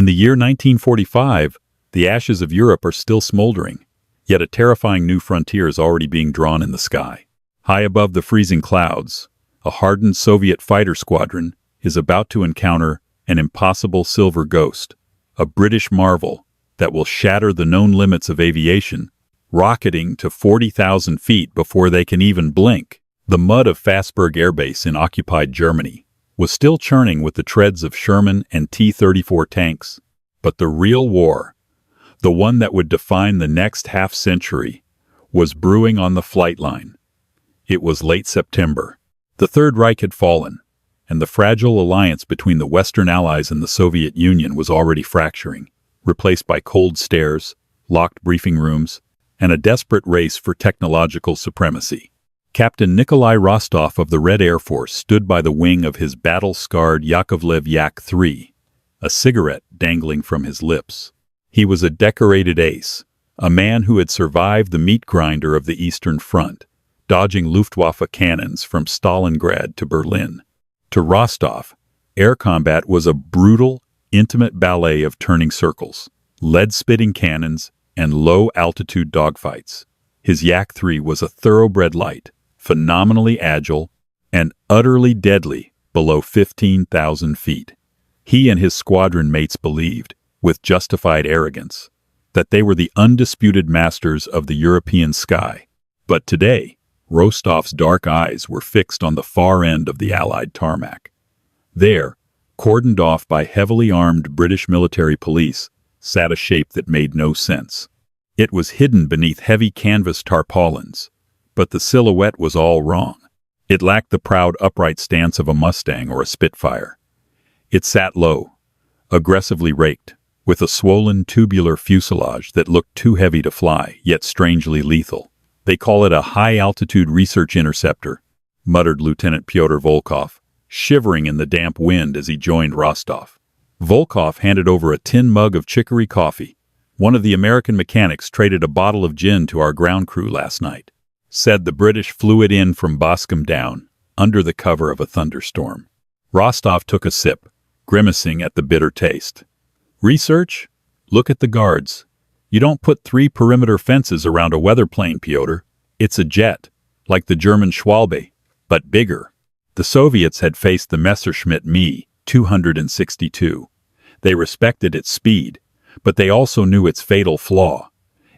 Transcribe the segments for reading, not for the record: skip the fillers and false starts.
In the year 1945, the ashes of Europe are still smoldering, yet a terrifying new frontier is already being drawn in the sky. High above the freezing clouds, a hardened Soviet fighter squadron is about to encounter an impossible silver ghost, a British marvel that will shatter the known limits of aviation, rocketing to 40,000 feet before they can even blink. The mud of Fassberg Air Base in occupied Germany was still churning with the treads of Sherman and T-34 tanks, but the real war, the one that would define the next half-century, was brewing on the flight line. It was late September. The Third Reich had fallen, and the fragile alliance between the Western Allies and the Soviet Union was already fracturing, replaced by cold stares, locked briefing rooms, and a desperate race for technological supremacy. Captain Nikolai Rostov of the Red Air Force stood by the wing of his battle-scarred Yakovlev Yak-3, a cigarette dangling from his lips. He was a decorated ace, a man who had survived the meat grinder of the Eastern Front, dodging Luftwaffe cannons from Stalingrad to Berlin. To Rostov, air combat was a brutal, intimate ballet of turning circles, lead-spitting cannons, and low-altitude dogfights. His Yak-3 was a thoroughbred light, phenomenally agile, and utterly deadly below 15,000 feet. He and his squadron mates believed, with justified arrogance, that they were the undisputed masters of the European sky. But today, Rostov's dark eyes were fixed on the far end of the Allied tarmac. There, cordoned off by heavily armed British military police, sat a shape that made no sense. It was hidden beneath heavy canvas tarpaulins, but the silhouette was all wrong. It lacked the proud upright stance of a Mustang or a Spitfire. It sat low, aggressively raked, with a swollen tubular fuselage that looked too heavy to fly, yet strangely lethal. "They call it a high-altitude research interceptor," muttered Lieutenant Pyotr Volkov, shivering in the damp wind as he joined Rostov. Volkov handed over a tin mug of chicory coffee. "One of the American mechanics traded a bottle of gin to our ground crew last night. Said the British flew it in from Boscombe Down, under the cover of a thunderstorm." Rostov took a sip, grimacing at the bitter taste. "Research? Look at the guards. You don't put 3 perimeter fences around a weather plane, Pyotr. It's a jet, like the German Schwalbe, but bigger." The Soviets had faced the Messerschmitt Me 262. They respected its speed, but they also knew its fatal flaw.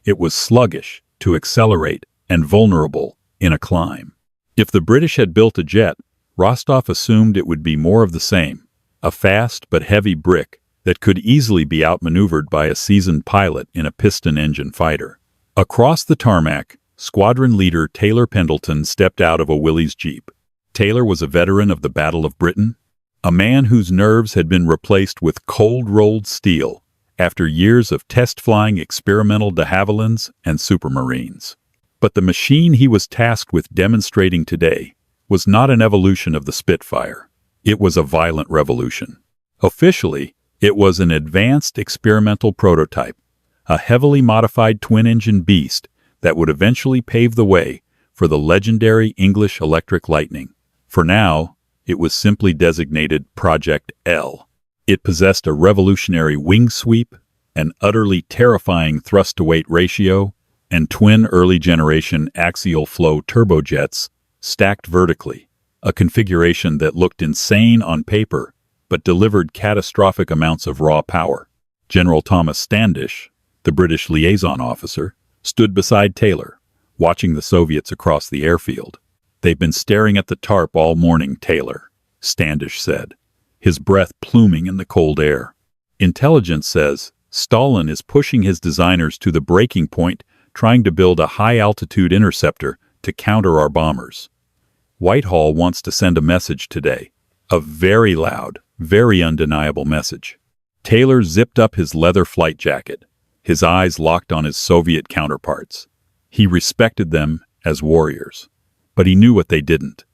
It was sluggish to accelerate and vulnerable in a climb. If the British had built a jet, Rostov assumed it would be more of the same, a fast but heavy brick that could easily be outmaneuvered by a seasoned pilot in a piston-engine fighter. Across the tarmac, squadron leader Taylor Pendleton stepped out of a Willys Jeep. Taylor was a veteran of the Battle of Britain, a man whose nerves had been replaced with cold-rolled steel after years of test-flying experimental de Havillands and Supermarines. But the machine he was tasked with demonstrating today was not an evolution of the Spitfire. It was a violent revolution. Officially, it was an advanced experimental prototype, a heavily modified twin-engine beast that would eventually pave the way for the legendary English Electric Lightning. For now, it was simply designated Project L. It possessed a revolutionary wing sweep, an utterly terrifying thrust-to-weight ratio, and twin early-generation axial-flow turbojets stacked vertically, a configuration that looked insane on paper but delivered catastrophic amounts of raw power. General Thomas Standish, the British liaison officer, stood beside Taylor, watching the Soviets across the airfield. "They've been staring at the tarp all morning, Taylor," Standish said, his breath pluming in the cold air. "Intelligence says Stalin is pushing his designers to the breaking point, trying to build a high-altitude interceptor to counter our bombers. Whitehall wants to send a message today, a very loud, very undeniable message." Taylor zipped up his leather flight jacket, his eyes locked on his Soviet counterparts. He respected them as warriors, but he knew what they didn't.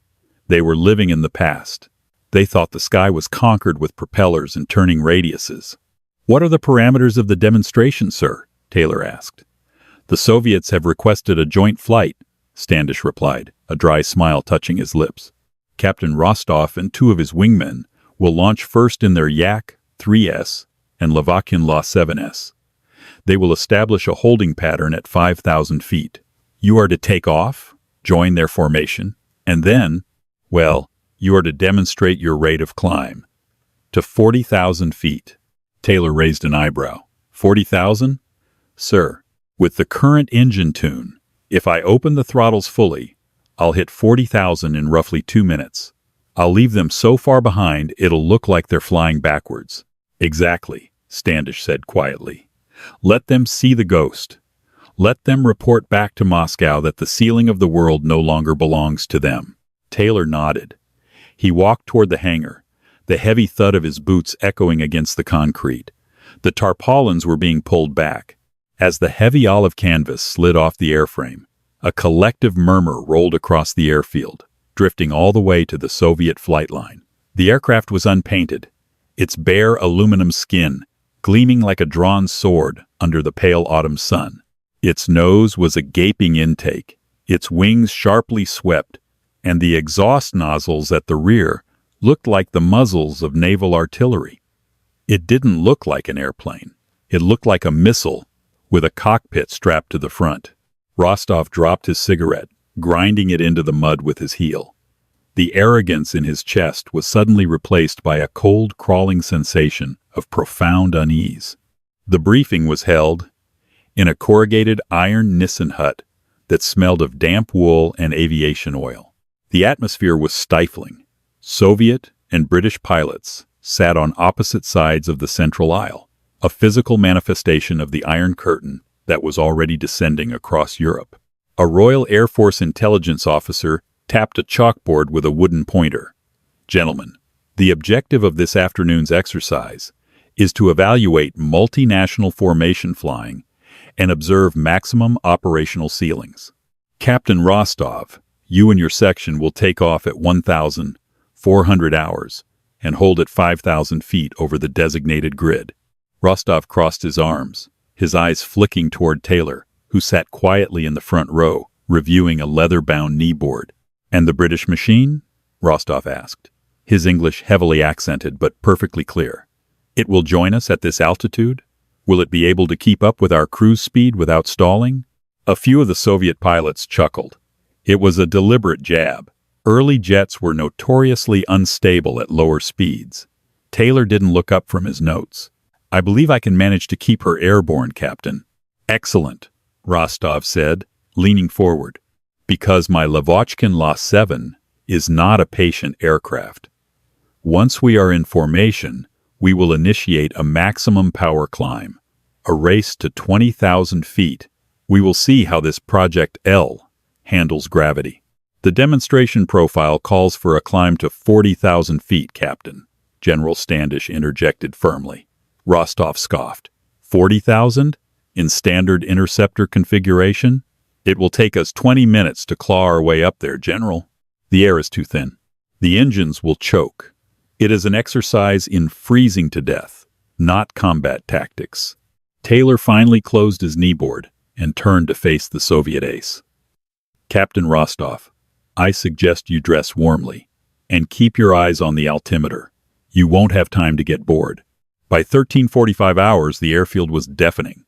They were living in the past. They thought the sky was conquered with propellers and turning radiuses. "What are the parameters of the demonstration, sir?" Taylor asked. "The Soviets have requested a joint flight," Standish replied, a dry smile touching his lips. "Captain Rostov and 2 of his wingmen will launch first in their Yak-3S and Lavakin Law 7S. They will establish a holding pattern at 5,000 feet. You are to take off, join their formation, and then, well, you are to demonstrate your rate of climb. To 40,000 feet. Taylor raised an eyebrow. 40,000? Sir, with the current engine tune, if I open the throttles fully, I'll hit 40,000 in roughly 2 minutes. I'll leave them so far behind it'll look like they're flying backwards. Exactly, Standish said quietly. Let them see the ghost. Let them report back to Moscow that the ceiling of the world no longer belongs to them. Taylor nodded. He walked toward the hangar, the heavy thud of his boots echoing against the concrete. The tarpaulins were being pulled back. As the heavy olive canvas slid off the airframe, a collective murmur rolled across the airfield, drifting all the way to the Soviet flight line. The aircraft was unpainted, its bare aluminum skin gleaming like a drawn sword under the pale autumn sun. Its nose was a gaping intake, its wings sharply swept, and the exhaust nozzles at the rear looked like the muzzles of naval artillery. It didn't look like an airplane. It looked like a missile with a cockpit strapped to the front. Rostov dropped his cigarette, grinding it into the mud with his heel. The arrogance in his chest was suddenly replaced by a cold, crawling sensation of profound unease. The briefing was held in a corrugated iron Nissen hut that smelled of damp wool and aviation oil. The atmosphere was stifling. Soviet and British pilots sat on opposite sides of the central aisle, a physical manifestation of the Iron Curtain that was already descending across Europe. A Royal Air Force intelligence officer tapped a chalkboard with a wooden pointer. Gentlemen, the objective of this afternoon's exercise is to evaluate multinational formation flying and observe maximum operational ceilings. Captain Rostov, you and your section will take off at 1,400 hours and hold at 5,000 feet over the designated grid. Rostov crossed his arms, his eyes flicking toward Taylor, who sat quietly in the front row, reviewing a leather-bound kneeboard. And the British machine? Rostov asked, his English heavily accented but perfectly clear. It will join us at this altitude? Will it be able to keep up with our cruise speed without stalling? A few of the Soviet pilots chuckled. It was a deliberate jab. Early jets were notoriously unstable at lower speeds. Taylor didn't look up from his notes. I believe I can manage to keep her airborne, Captain. Excellent, Rostov said, leaning forward. Because my Lavochkin La 7 is not a patient aircraft. Once we are in formation, we will initiate a maximum power climb, a race to 20,000 feet. We will see how this Project L handles gravity. The demonstration profile calls for a climb to 40,000 feet, Captain, General Standish interjected firmly. Rostov scoffed. 40,000? In standard interceptor configuration? It will take us 20 minutes to claw our way up there, General. The air is too thin. The engines will choke. It is an exercise in freezing to death, not combat tactics. Taylor finally closed his kneeboard and turned to face the Soviet ace. Captain Rostov, I suggest you dress warmly and keep your eyes on the altimeter. You won't have time to get bored. By 13:45 hours, the airfield was deafening.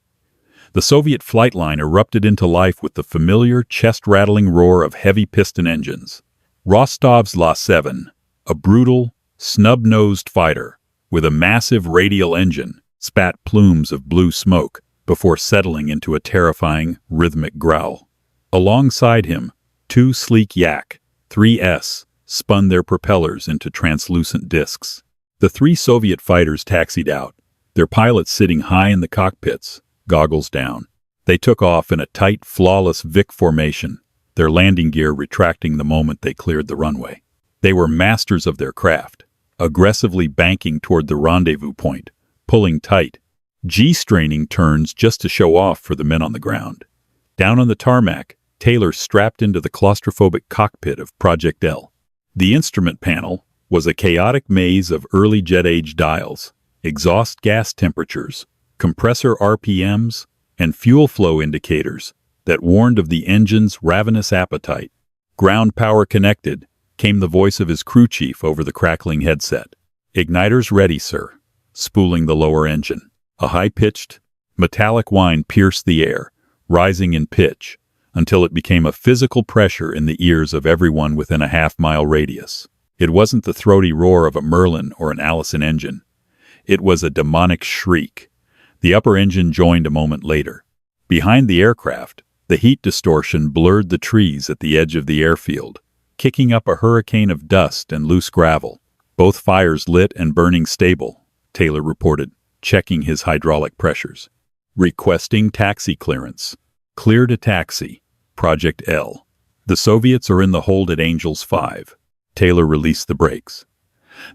The Soviet flight line erupted into life with the familiar chest-rattling roar of heavy piston engines. Rostov's La 7, a brutal, snub-nosed fighter with a massive radial engine, spat plumes of blue smoke before settling into a terrifying, rhythmic growl. Alongside him, two sleek Yak 3S spun their propellers into translucent discs. The three Soviet fighters taxied out, their pilots sitting high in the cockpits, goggles down. They took off in a tight, flawless Vic formation, their landing gear retracting the moment they cleared the runway. They were masters of their craft, aggressively banking toward the rendezvous point, pulling tight, G-straining turns just to show off for the men on the ground. Down on the tarmac, Taylor strapped into the claustrophobic cockpit of Project L. The instrument panel was a chaotic maze of early jet-age dials, exhaust gas temperatures, compressor RPMs, and fuel flow indicators that warned of the engine's ravenous appetite. Ground power connected, came the voice of his crew chief over the crackling headset. Igniters ready, sir. spooling the lower engine. A high-pitched, metallic whine pierced the air, rising in pitch, until it became a physical pressure in the ears of everyone within a half-mile radius. It wasn't the throaty roar of a Merlin or an Allison engine. It was a demonic shriek. The upper engine joined a moment later. Behind the aircraft, the heat distortion blurred the trees at the edge of the airfield, kicking up a hurricane of dust and loose gravel. Both fires lit and burning stable, Taylor reported, checking his hydraulic pressures. Requesting taxi clearance. Clear to taxi. Project L. The Soviets are in the hold at Angels 5. Taylor released the brakes.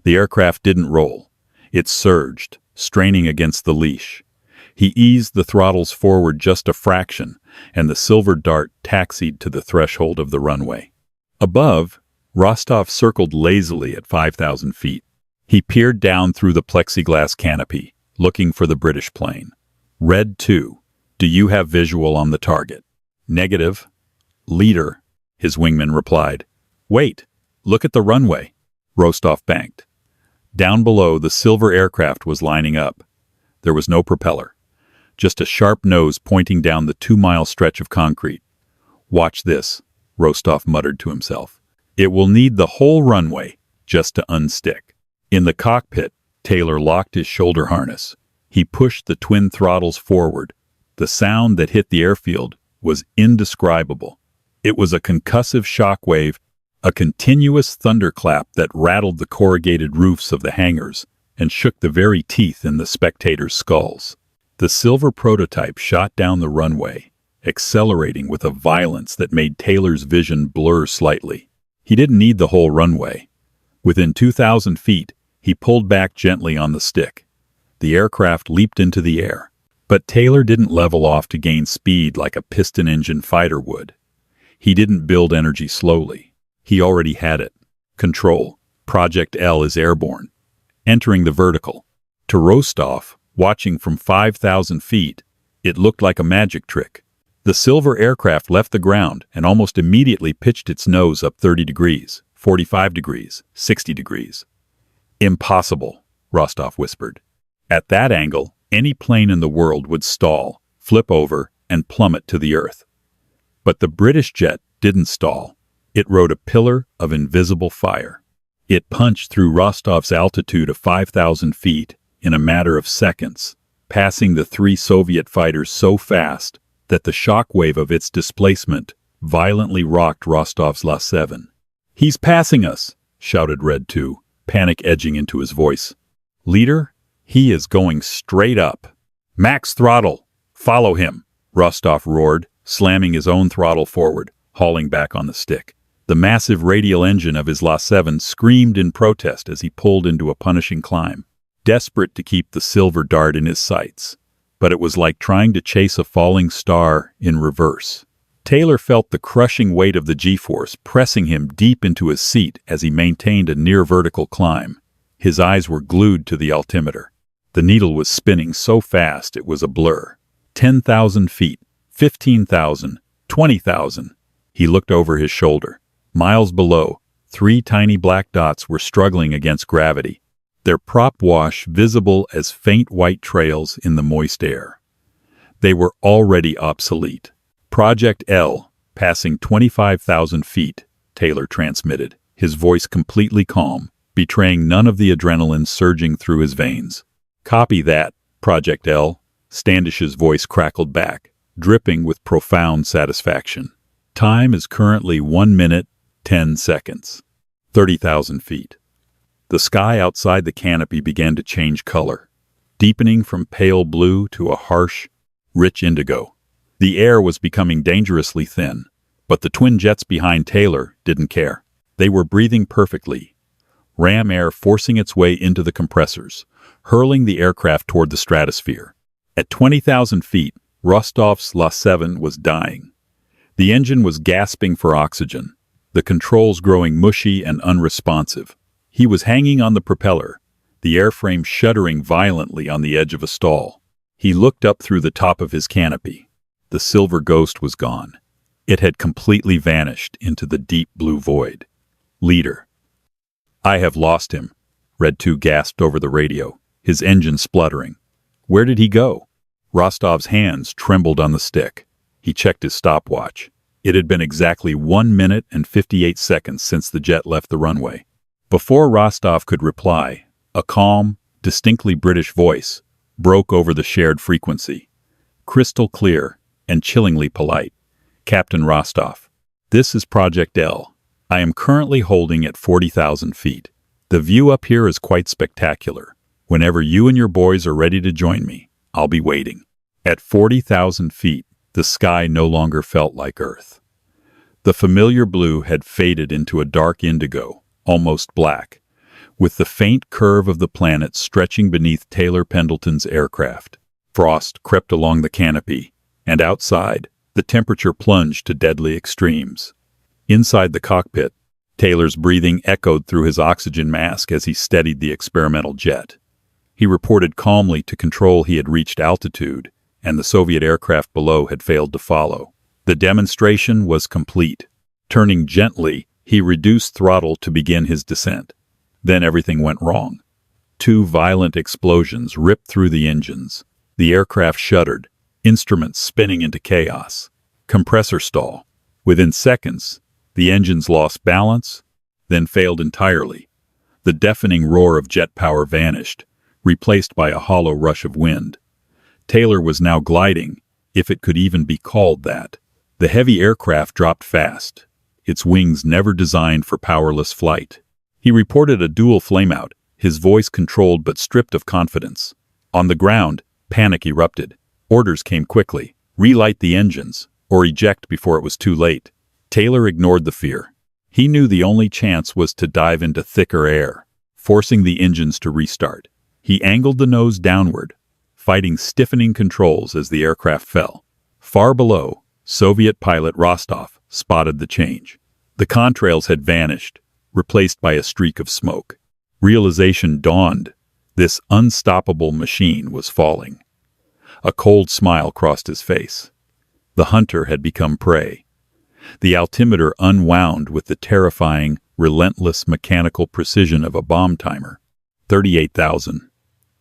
The aircraft didn't roll. It surged, straining against the leash. He eased the throttles forward just a fraction, and the Silver Dart taxied to the threshold of the runway. Above, Rostov circled lazily at 5,000 feet. He peered down through the plexiglass canopy, looking for the British plane. Red 2, do you have visual on the target? Negative. Leader, his wingman replied. Wait, look at the runway. Rostov banked. Down below, the silver aircraft was lining up. There was no propeller, just a sharp nose pointing down the 2-mile stretch of concrete. Watch this, Rostov muttered to himself. It will need the whole runway just to unstick. In the cockpit, Taylor locked his shoulder harness. He pushed the twin throttles forward. The sound that hit the airfield was indescribable. It was a concussive shockwave, a continuous thunderclap that rattled the corrugated roofs of the hangars and shook the very teeth in the spectators' skulls. The silver prototype shot down the runway, accelerating with a violence that made Taylor's vision blur slightly. He didn't need the whole runway. Within 2,000 feet, he pulled back gently on the stick. The aircraft leaped into the air. But Taylor didn't level off to gain speed like a piston-engine fighter would. He didn't build energy slowly. He already had it. Control. Project L is airborne. Entering the vertical. To Rostov, watching from 5,000 feet, it looked like a magic trick. The silver aircraft left the ground and almost immediately pitched its nose up 30 degrees, 45 degrees, 60 degrees. Impossible, Rostov whispered. At that angle, any plane in the world would stall, flip over, and plummet to the earth. But the British jet didn't stall. It rode a pillar of invisible fire. It punched through Rostov's altitude of 5,000 feet in a matter of seconds, passing the 3 Soviet fighters so fast that the shockwave of its displacement violently rocked Rostov's La-7. "He's passing us," shouted Red 2, panic edging into his voice. "Leader, he is going straight up." "Max throttle! Follow him!" Rostov roared, slamming his own throttle forward, hauling back on the stick. The massive radial engine of his La-7 screamed in protest as he pulled into a punishing climb, desperate to keep the silver dart in his sights. But it was like trying to chase a falling star in reverse. Taylor felt the crushing weight of the G-force pressing him deep into his seat as he maintained a near-vertical climb. His eyes were glued to the altimeter. The needle was spinning so fast it was a blur. 10,000 feet, 15,000, 20,000. He looked over his shoulder. Miles below, 3 tiny black dots were struggling against gravity, their prop wash visible as faint white trails in the moist air. They were already obsolete. Project L, passing 25,000 feet, Taylor transmitted, his voice completely calm, betraying none of the adrenaline surging through his veins. "Copy that, Project L," Standish's voice crackled back, dripping with profound satisfaction. "Time is currently 1 minute, 10 seconds. 30,000 feet. The sky outside the canopy began to change color, deepening from pale blue to a harsh, rich indigo. The air was becoming dangerously thin, but the twin jets behind Taylor didn't care. They were breathing perfectly, ram air forcing its way into the compressors, hurling the aircraft toward the stratosphere. At 20,000 feet, Rostov's La-7 was dying. The engine was gasping for oxygen, the controls growing mushy and unresponsive. He was hanging on the propeller, the airframe shuddering violently on the edge of a stall. He looked up through the top of his canopy. The silver ghost was gone. It had completely vanished into the deep blue void. "Leader." "I have lost him," Red 2 gasped over the radio, his engine spluttering. Where did he go? Rostov's hands trembled on the stick. He checked his stopwatch. It had been exactly 1 minute and 58 seconds since the jet left the runway. Before Rostov could reply, a calm, distinctly British voice broke over the shared frequency. Crystal clear and chillingly polite. Captain Rostov, this is Project L. I am currently holding at 40,000 feet. The view up here is quite spectacular. Whenever you and your boys are ready to join me, I'll be waiting. At 40,000 feet, the sky no longer felt like Earth. The familiar blue had faded into a dark indigo, almost black, with the faint curve of the planet stretching beneath Taylor Pendleton's aircraft. Frost crept along the canopy, and outside, the temperature plunged to deadly extremes. Inside the cockpit, Taylor's breathing echoed through his oxygen mask as he steadied the experimental jet. He reported calmly to control he had reached altitude, and the Soviet aircraft below had failed to follow. The demonstration was complete. Turning gently, he reduced throttle to begin his descent. Then everything went wrong. 2 violent explosions ripped through the engines. The aircraft shuddered, instruments spinning into chaos. Compressor stall. Within seconds, the engines lost balance, then failed entirely. The deafening roar of jet power vanished, replaced by a hollow rush of wind. Taylor was now gliding, if it could even be called that. The heavy aircraft dropped fast, its wings never designed for powerless flight. He reported a dual flameout, his voice controlled but stripped of confidence. On the ground, panic erupted. Orders came quickly. Relight the engines, or eject before it was too late. Taylor ignored the fear. He knew the only chance was to dive into thicker air, forcing the engines to restart. He angled the nose downward, fighting stiffening controls as the aircraft fell. Far below, Soviet pilot Rostov spotted the change. The contrails had vanished, replaced by a streak of smoke. Realization dawned. This unstoppable machine was falling. A cold smile crossed his face. The hunter had become prey. The altimeter unwound with the terrifying, relentless mechanical precision of a bomb timer. 38,000,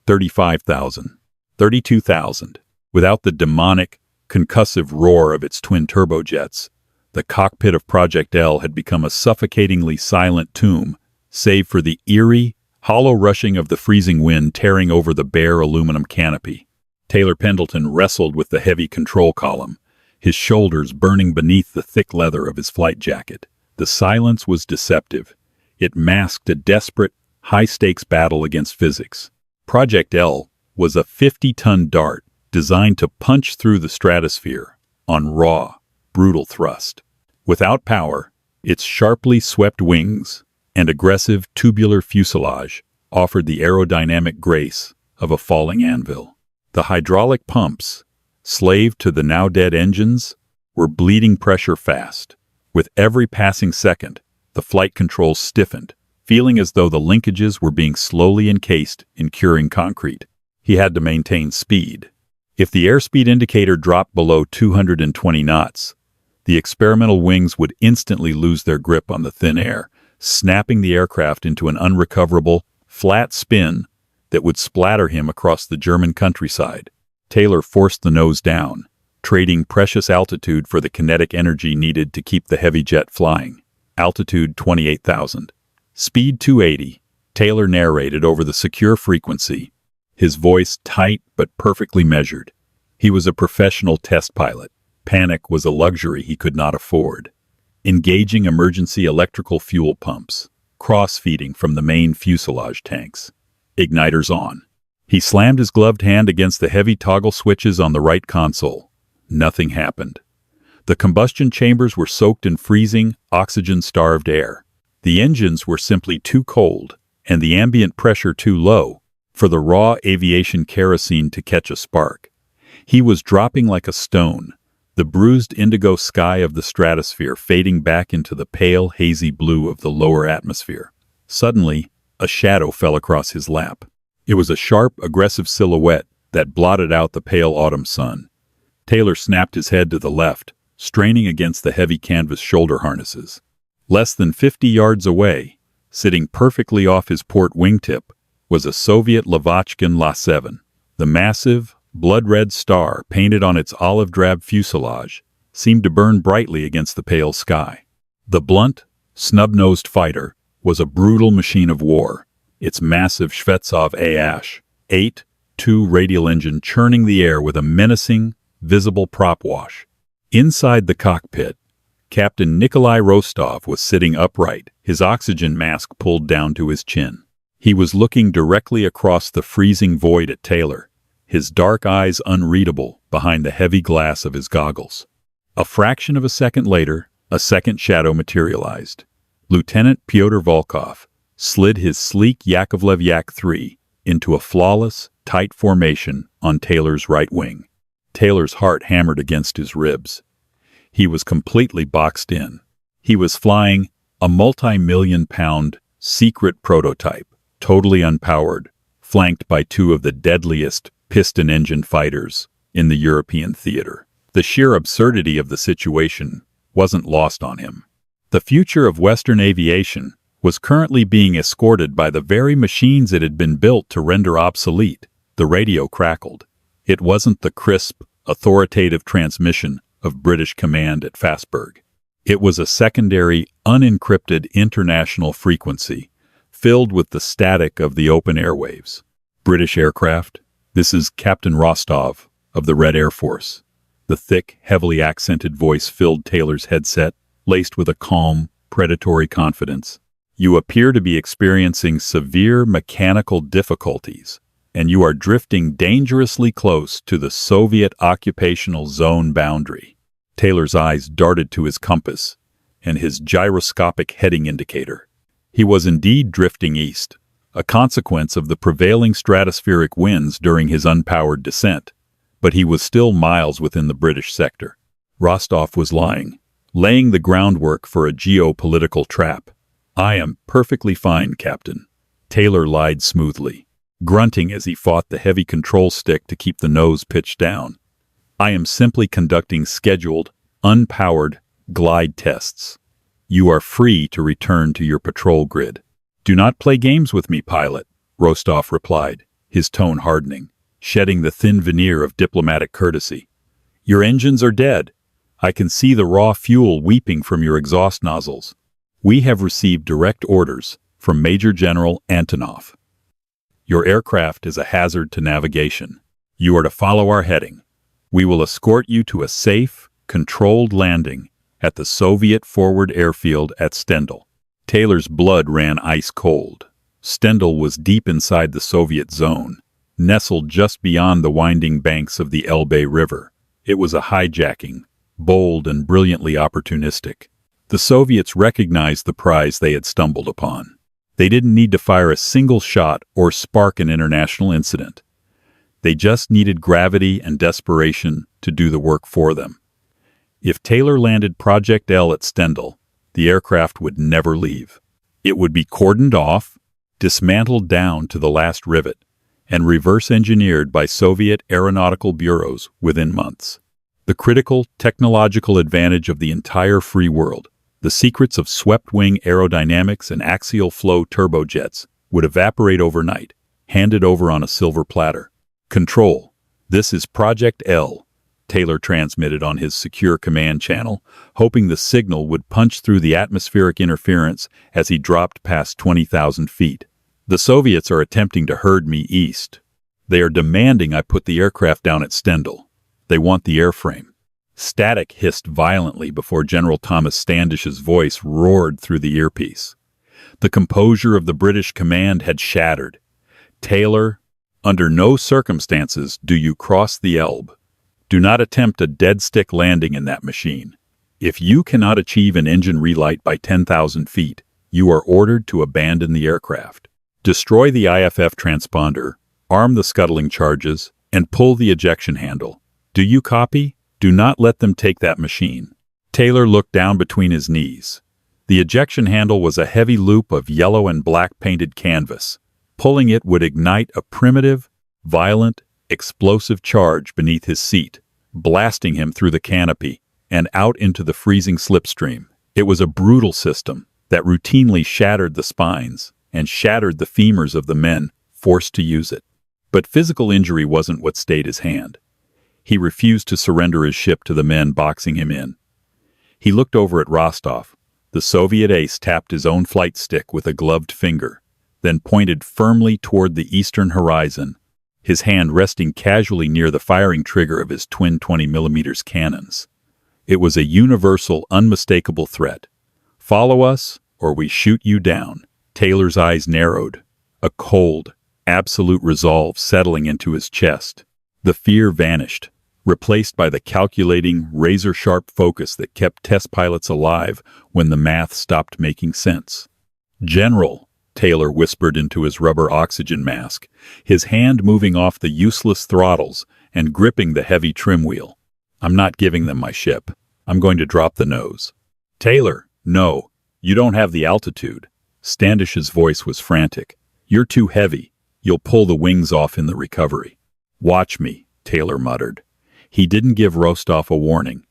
35,000, 32,000. Without the demonic, concussive roar of its twin turbojets, the cockpit of Project L had become a suffocatingly silent tomb, save for the eerie, hollow rushing of the freezing wind tearing over the bare aluminum canopy. Taylor Pendleton wrestled with the heavy control column, his shoulders burning beneath the thick leather of his flight jacket. The silence was deceptive. It masked a desperate, high-stakes battle against physics. Project L was a 50-ton dart designed to punch through the stratosphere on raw, brutal thrust. Without power, its sharply swept wings and aggressive tubular fuselage offered the aerodynamic grace of a falling anvil. The hydraulic pumps, slaved to the now-dead engines, were bleeding pressure fast. With every passing second, the flight controls stiffened, feeling as though the linkages were being slowly encased in curing concrete. He had to maintain speed. If the airspeed indicator dropped below 220 knots, the experimental wings would instantly lose their grip on the thin air, snapping the aircraft into an unrecoverable, flat spin that would splatter him across the German countryside. Taylor forced the nose down, trading precious altitude for the kinetic energy needed to keep the heavy jet flying. Altitude 28,000. Speed 280. Taylor narrated over the secure frequency, his voice tight but perfectly measured. He was a professional test pilot. Panic was a luxury he could not afford. Engaging emergency electrical fuel pumps, cross-feeding from the main fuselage tanks. Igniters on. He slammed his gloved hand against the heavy toggle switches on the right console. Nothing happened. The combustion chambers were soaked in freezing, oxygen-starved air. The engines were simply too cold, and the ambient pressure too low, for the raw aviation kerosene to catch a spark. He was dropping like a stone, the bruised indigo sky of the stratosphere fading back into the pale, hazy blue of the lower atmosphere. Suddenly, a shadow fell across his lap. It was a sharp, aggressive silhouette that blotted out the pale autumn sun. Taylor snapped his head to the left, straining against the heavy canvas shoulder harnesses. Less than 50 yards away, sitting perfectly off his port wingtip, was a Soviet Lavochkin La-7. The massive, blood-red star painted on its olive-drab fuselage seemed to burn brightly against the pale sky. The blunt, snub-nosed fighter was a brutal machine of war, its massive Shvetsov AH-8-2 radial engine churning the air with a menacing, visible prop wash. Inside the cockpit, Captain Nikolai Rostov was sitting upright, his oxygen mask pulled down to his chin. He was looking directly across the freezing void at Taylor, his dark eyes unreadable behind the heavy glass of his goggles. A fraction of a second later, a second shadow materialized. Lieutenant Pyotr Volkov slid his sleek Yakovlev Yak-3 into a flawless, tight formation on Taylor's right wing. Taylor's heart hammered against his ribs. He was completely boxed in. He was flying a multi-million-pound secret prototype, totally unpowered, flanked by two of the deadliest piston-engine fighters in the European theater. The sheer absurdity of the situation wasn't lost on him. The future of Western aviation was currently being escorted by the very machines it had been built to render obsolete. The radio crackled. It wasn't the crisp, authoritative transmission of British command at Fassberg. It was a secondary, unencrypted international frequency, filled with the static of the open airwaves. British aircraft, this is Captain Rostov of the Red Air Force. The thick, heavily accented voice filled Taylor's headset, laced with a calm, predatory confidence. You appear to be experiencing severe mechanical difficulties, and you are drifting dangerously close to the Soviet occupational zone boundary. Taylor's eyes darted to his compass and his gyroscopic heading indicator. He was indeed drifting east, a consequence of the prevailing stratospheric winds during his unpowered descent, but he was still miles within the British sector. Rostov was laying the groundwork for a geopolitical trap. "I am perfectly fine, Captain," Taylor lied smoothly, grunting as he fought the heavy control stick to keep the nose pitched down. "I am simply conducting scheduled, unpowered glide tests. You are free to return to your patrol grid." "Do not play games with me, pilot," Rostov replied, his tone hardening, shedding the thin veneer of diplomatic courtesy. "Your engines are dead. I can see the raw fuel weeping from your exhaust nozzles. We have received direct orders from Major General Antonov. Your aircraft is a hazard to navigation. You are to follow our heading. We will escort you to a safe, controlled landing at the Soviet forward airfield at Stendal." Taylor's blood ran ice cold. Stendal was deep inside the Soviet zone, nestled just beyond the winding banks of the Elbe River. It was a hijacking, bold and brilliantly opportunistic. The Soviets recognized the prize they had stumbled upon. They didn't need to fire a single shot or spark an international incident. They just needed gravity and desperation to do the work for them. If Taylor landed Project L at Stendal, the aircraft would never leave. It would be cordoned off, dismantled down to the last rivet, and reverse-engineered by Soviet aeronautical bureaus within months. The critical technological advantage of the entire free world, the secrets of swept-wing aerodynamics and axial flow turbojets, would evaporate overnight, handed over on a silver platter. "Control, this is Project L," Taylor transmitted on his secure command channel, hoping the signal would punch through the atmospheric interference as he dropped past 20,000 feet. "The Soviets are attempting to herd me east. They are demanding I put the aircraft down at Stendal. They want the airframe." Static hissed violently before General Thomas Standish's voice roared through the earpiece. The composure of the British command had shattered. "Taylor, under no circumstances do you cross the Elbe. Do not attempt a dead-stick landing in that machine. If you cannot achieve an engine relight by 10,000 feet, you are ordered to abandon the aircraft. Destroy the IFF transponder, arm the scuttling charges, and pull the ejection handle. Do you copy? Do not let them take that machine." Taylor looked down between his knees. The ejection handle was a heavy loop of yellow and black painted canvas. Pulling it would ignite a primitive, violent, explosive charge beneath his seat, blasting him through the canopy and out into the freezing slipstream. It was a brutal system that routinely shattered the spines and shattered the femurs of the men forced to use it. But physical injury wasn't what stayed his hand. He refused to surrender his ship to the men boxing him in. He looked over at Rostov. The Soviet ace tapped his own flight stick with a gloved finger, then pointed firmly toward the eastern horizon, his hand resting casually near the firing trigger of his twin 20mm cannons. It was a universal, unmistakable threat. "Follow us, or we shoot you down." Taylor's eyes narrowed, a cold, absolute resolve settling into his chest. The fear vanished, replaced by the calculating, razor-sharp focus that kept test pilots alive when the math stopped making sense. "General," Taylor whispered into his rubber oxygen mask, his hand moving off the useless throttles and gripping the heavy trim wheel. "I'm not giving them my ship. I'm going to drop the nose." "Taylor, no, you don't have the altitude." Standish's voice was frantic. "You're too heavy. You'll pull the wings off in the recovery." "Watch me," Taylor muttered. He didn't give Rostov a warning.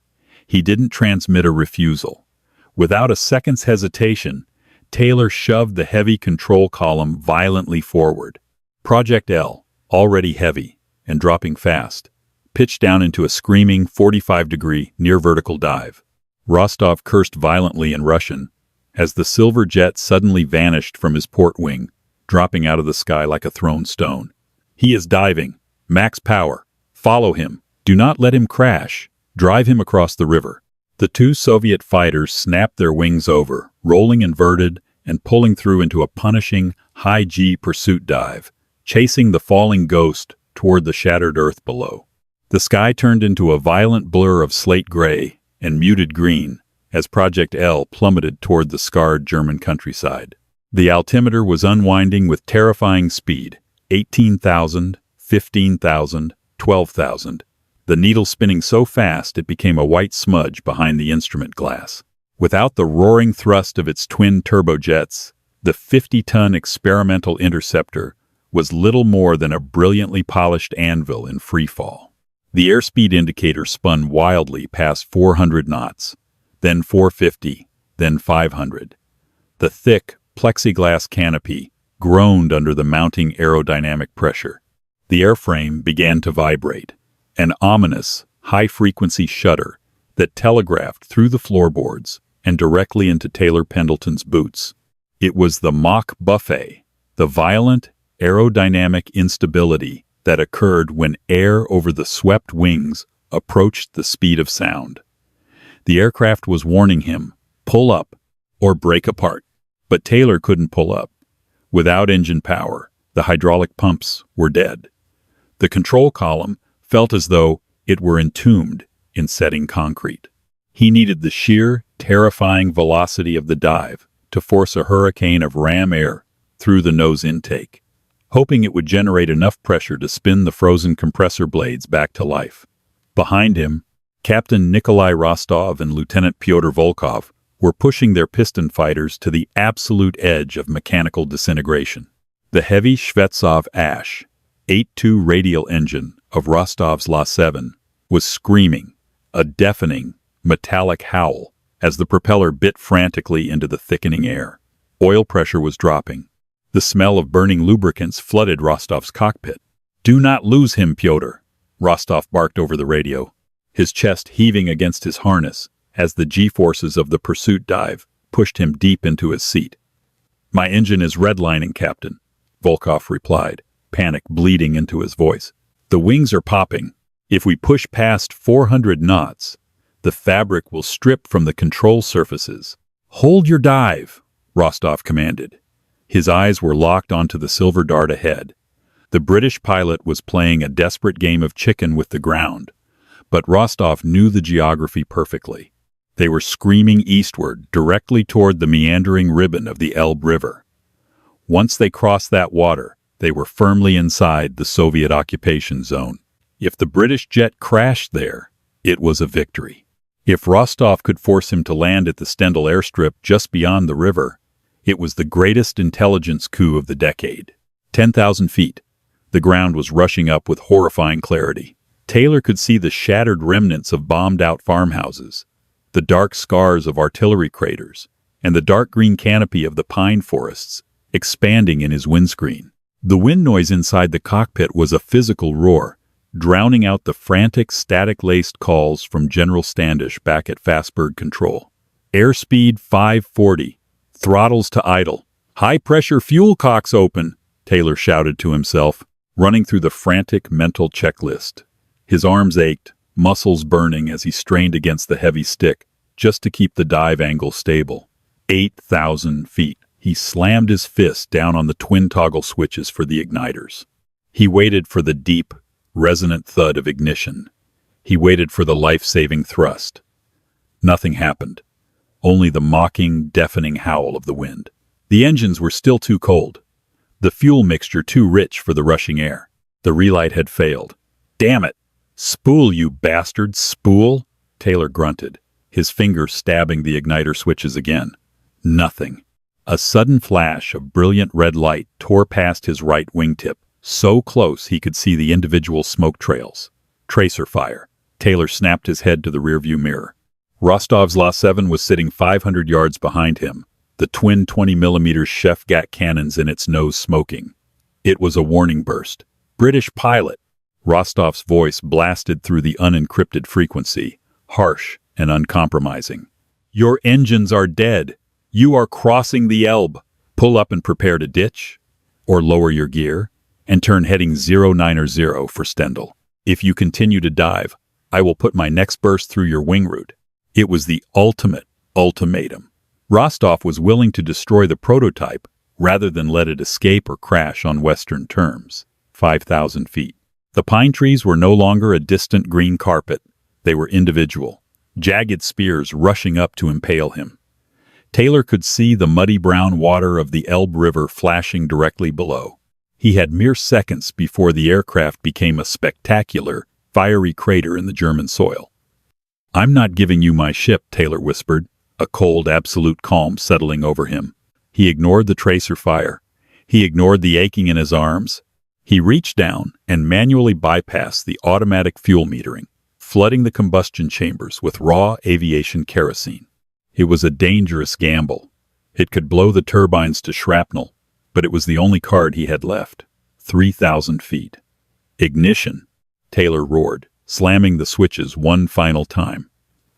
He didn't transmit a refusal. Without a second's hesitation, Taylor shoved the heavy control column violently forward. Project L, already heavy and dropping fast, pitched down into a screaming 45-degree near-vertical dive. Rostov cursed violently in Russian as the silver jet suddenly vanished from his port wing, dropping out of the sky like a thrown stone. "He is diving. Max power. Follow him. Do not let him crash. Drive him across the river." The two Soviet fighters snapped their wings over, rolling inverted and pulling through into a punishing, high-G pursuit dive, chasing the falling ghost toward the shattered earth below. The sky turned into a violent blur of slate gray and muted green as Project L plummeted toward the scarred German countryside. The altimeter was unwinding with terrifying speed, 18,000, 15,000, 12,000. The needle spinning so fast it became a white smudge behind the instrument glass. Without the roaring thrust of its twin turbojets, the 50-ton experimental interceptor was little more than a brilliantly polished anvil in free fall. The airspeed indicator spun wildly past 400 knots, then 450, then 500. The thick, plexiglass canopy groaned under the mounting aerodynamic pressure. The airframe began to vibrate, an ominous, high-frequency shudder that telegraphed through the floorboards and directly into Taylor Pendleton's boots. It was the Mach buffet, the violent, aerodynamic instability that occurred when air over the swept wings approached the speed of sound. The aircraft was warning him, pull up or break apart. But Taylor couldn't pull up. Without engine power, the hydraulic pumps were dead. The control column felt as though it were entombed in setting concrete. He needed the sheer, terrifying velocity of the dive to force a hurricane of ram air through the nose intake, hoping it would generate enough pressure to spin the frozen compressor blades back to life. Behind him, Captain Nikolai Rostov and Lieutenant Pyotr Volkov were pushing their piston fighters to the absolute edge of mechanical disintegration. The heavy Shvetsov Ash 8.2 radial engine of Rostov's La-7 was screaming, a deafening, metallic howl, as the propeller bit frantically into the thickening air. Oil pressure was dropping. The smell of burning lubricants flooded Rostov's cockpit. "Do not lose him, Pyotr," Rostov barked over the radio, his chest heaving against his harness as the G-forces of the pursuit dive pushed him deep into his seat. "My engine is redlining, Captain," Volkov replied, panic bleeding into his voice. "The wings are popping. If we push past 400 knots, the fabric will strip from the control surfaces." "Hold your dive," Rostov commanded. His eyes were locked onto the silver dart ahead. The British pilot was playing a desperate game of chicken with the ground, but Rostov knew the geography perfectly. They were screaming eastward, directly toward the meandering ribbon of the Elbe River. Once they crossed that water, they were firmly inside the Soviet occupation zone. If the British jet crashed there, it was a victory. If Rostov could force him to land at the Stendal airstrip just beyond the river, it was the greatest intelligence coup of the decade. 10,000 feet. The ground was rushing up with horrifying clarity. Taylor could see the shattered remnants of bombed-out farmhouses, the dark scars of artillery craters, and the dark green canopy of the pine forests expanding in his windscreen. The wind noise inside the cockpit was a physical roar, drowning out the frantic, static-laced calls from General Standish back at Fastberg Control. Airspeed 540. Throttles to idle. High-pressure fuel cocks open, Taylor shouted to himself, running through the frantic mental checklist. His arms ached, muscles burning as he strained against the heavy stick, just to keep the dive angle stable. 8,000 feet. He slammed his fist down on the twin toggle switches for the igniters. He waited for the deep, resonant thud of ignition. He waited for the life-saving thrust. Nothing happened. Only the mocking, deafening howl of the wind. The engines were still too cold. The fuel mixture too rich for the rushing air. The relight had failed. Damn it! Spool, you bastard, spool! Taylor grunted, his fingers stabbing the igniter switches again. Nothing. A sudden flash of brilliant red light tore past his right wingtip, so close he could see the individual smoke trails. Tracer fire. Taylor snapped his head to the rearview mirror. Rostov's La-7 was sitting 500 yards behind him, the twin 20mm Chef-Gat cannons in its nose smoking. It was a warning burst. British pilot! Rostov's voice blasted through the unencrypted frequency, harsh and uncompromising. Your engines are dead. You are crossing the Elbe. Pull up and prepare to ditch, or lower your gear, and turn heading 090 for Stendal. If you continue to dive, I will put my next burst through your wing route. It was the ultimate ultimatum. Rostov was willing to destroy the prototype rather than let it escape or crash on Western terms. 5,000 feet. The pine trees were no longer a distant green carpet. They were individual, jagged spears rushing up to impale him. Taylor could see the muddy brown water of the Elbe River flashing directly below. He had mere seconds before the aircraft became a spectacular, fiery crater in the German soil. I'm not giving you my ship, Taylor whispered, a cold, absolute calm settling over him. He ignored the tracer fire. He ignored the aching in his arms. He reached down and manually bypassed the automatic fuel metering, flooding the combustion chambers with raw aviation kerosene. It was a dangerous gamble. It could blow the turbines to shrapnel, but it was the only card he had left. 3,000 feet. Ignition, Taylor roared, slamming the switches one final time.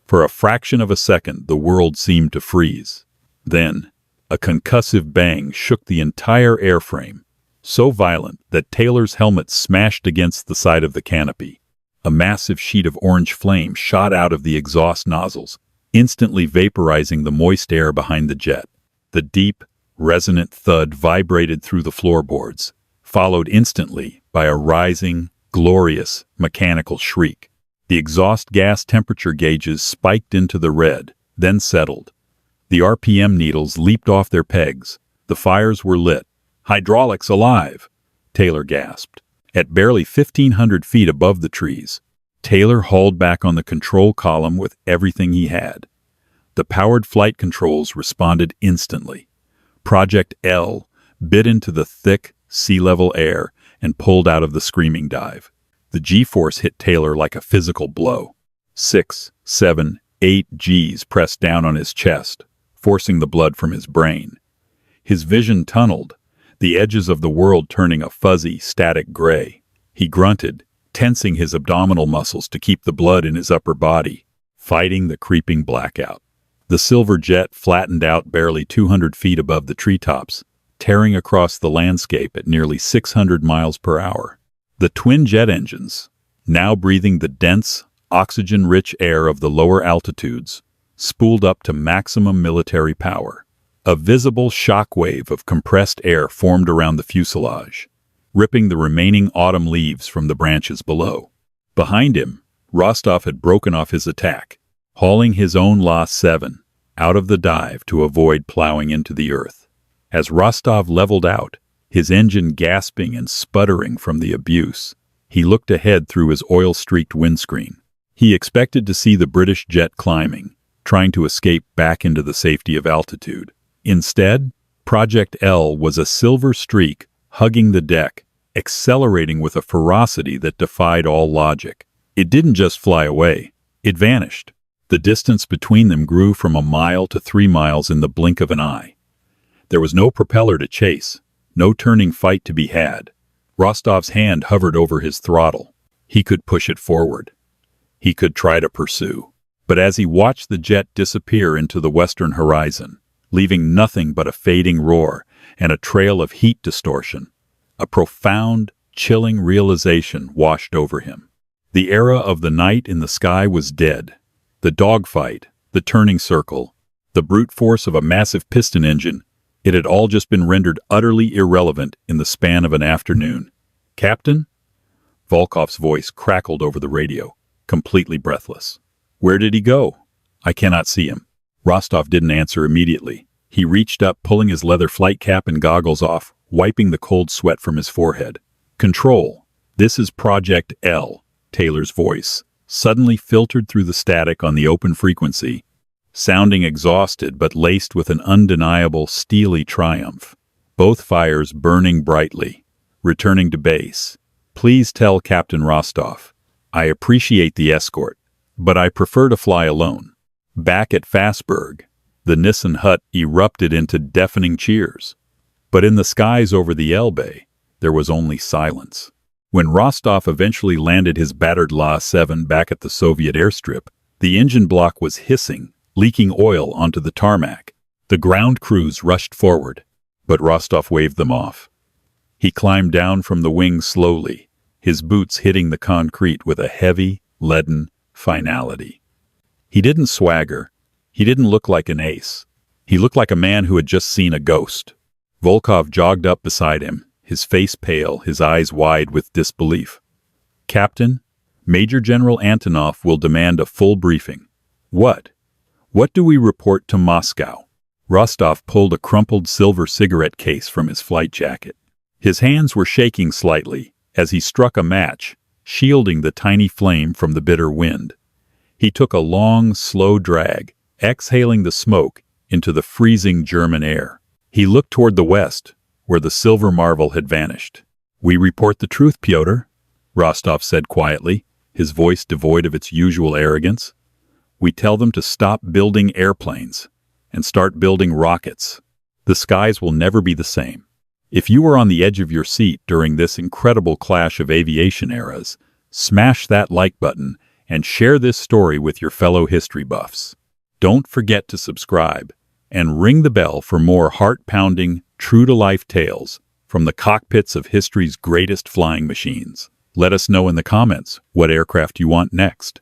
For a fraction of a second, the world seemed to freeze. Then, a concussive bang shook the entire airframe, so violent that Taylor's helmet smashed against the side of the canopy. A massive sheet of orange flame shot out of the exhaust nozzles, instantly vaporizing the moist air behind the jet. The deep, resonant thud vibrated through the floorboards, followed instantly by a rising, glorious, mechanical shriek. The exhaust gas temperature gauges spiked into the red, then settled. The RPM needles leaped off their pegs. The fires were lit. Hydraulics alive! Taylor gasped. At barely 1,500 feet above the trees, Taylor hauled back on the control column with everything he had. The powered flight controls responded instantly. Project L bit into the thick, sea-level air and pulled out of the screaming dive. The G-force hit Taylor like a physical blow. 6, 7, 8 Gs pressed down on his chest, forcing the blood from his brain. His vision tunneled, the edges of the world turning a fuzzy, static gray. He grunted, tensing his abdominal muscles to keep the blood in his upper body, fighting the creeping blackout. The silver jet flattened out barely 200 feet above the treetops, tearing across the landscape at nearly 600 miles per hour. The twin jet engines, now breathing the dense, oxygen-rich air of the lower altitudes, spooled up to maximum military power. A visible shockwave of compressed air formed around the fuselage, ripping the remaining autumn leaves from the branches below. Behind him, Rostov had broken off his attack, hauling his own La-7 out of the dive to avoid plowing into the earth. As Rostov leveled out, his engine gasping and sputtering from the abuse, he looked ahead through his oil-streaked windscreen. He expected to see the British jet climbing, trying to escape back into the safety of altitude. Instead, Project L was a silver streak hugging the deck, accelerating with a ferocity that defied all logic. It didn't just fly away, it vanished. The distance between them grew from a mile to 3 miles in the blink of an eye. There was no propeller to chase, No turning fight to be had. Rostov's hand hovered over his throttle. He could push it forward. He could try to pursue. But as he watched the jet disappear into the western horizon, leaving nothing but a fading roar and a trail of heat distortion, a profound, chilling realization washed over him. The era of the night in the sky was dead. The dogfight, the turning circle, the brute force of a massive piston engine, it had all just been rendered utterly irrelevant in the span of an afternoon. "Captain?" Volkov's voice crackled over the radio, completely breathless. "Where did he go? I cannot see him." Rostov didn't answer immediately. He reached up, pulling his leather flight cap and goggles off, wiping the cold sweat from his forehead. "Control, this is Project L," Taylor's voice suddenly filtered through the static on the open frequency, sounding exhausted but laced with an undeniable, steely triumph. Both fires burning brightly. Returning to base. "Please tell Captain Rostov, I appreciate the escort, but I prefer to fly alone." Back at Fassberg, the Nissen hut erupted into deafening cheers. But in the skies over the Elbe, there was only silence. When Rostov eventually landed his battered La-7 back at the Soviet airstrip, the engine block was hissing, leaking oil onto the tarmac. The ground crews rushed forward, but Rostov waved them off. He climbed down from the wing slowly, his boots hitting the concrete with a heavy, leaden finality. He didn't swagger. He didn't look like an ace. He looked like a man who had just seen a ghost. Volkov jogged up beside him, his face pale, his eyes wide with disbelief. "Captain, Major General Antonov will demand a full briefing." "What? What do we report to Moscow?" Rostov pulled a crumpled silver cigarette case from his flight jacket. His hands were shaking slightly as he struck a match, shielding the tiny flame from the bitter wind. He took a long, slow drag, exhaling the smoke into the freezing German air. He looked toward the west, where the silver marvel had vanished. "We report the truth, Pyotr," Rostov said quietly, his voice devoid of its usual arrogance. "We tell them to stop building airplanes and start building rockets. The skies will never be the same. If you were on the edge of your seat during this incredible clash of aviation eras, smash that like button and share this story with your fellow history buffs. Don't forget to subscribe and ring the bell for more heart-pounding, true-to-life tales from the cockpits of history's greatest flying machines. Let us know in the comments what aircraft you want next.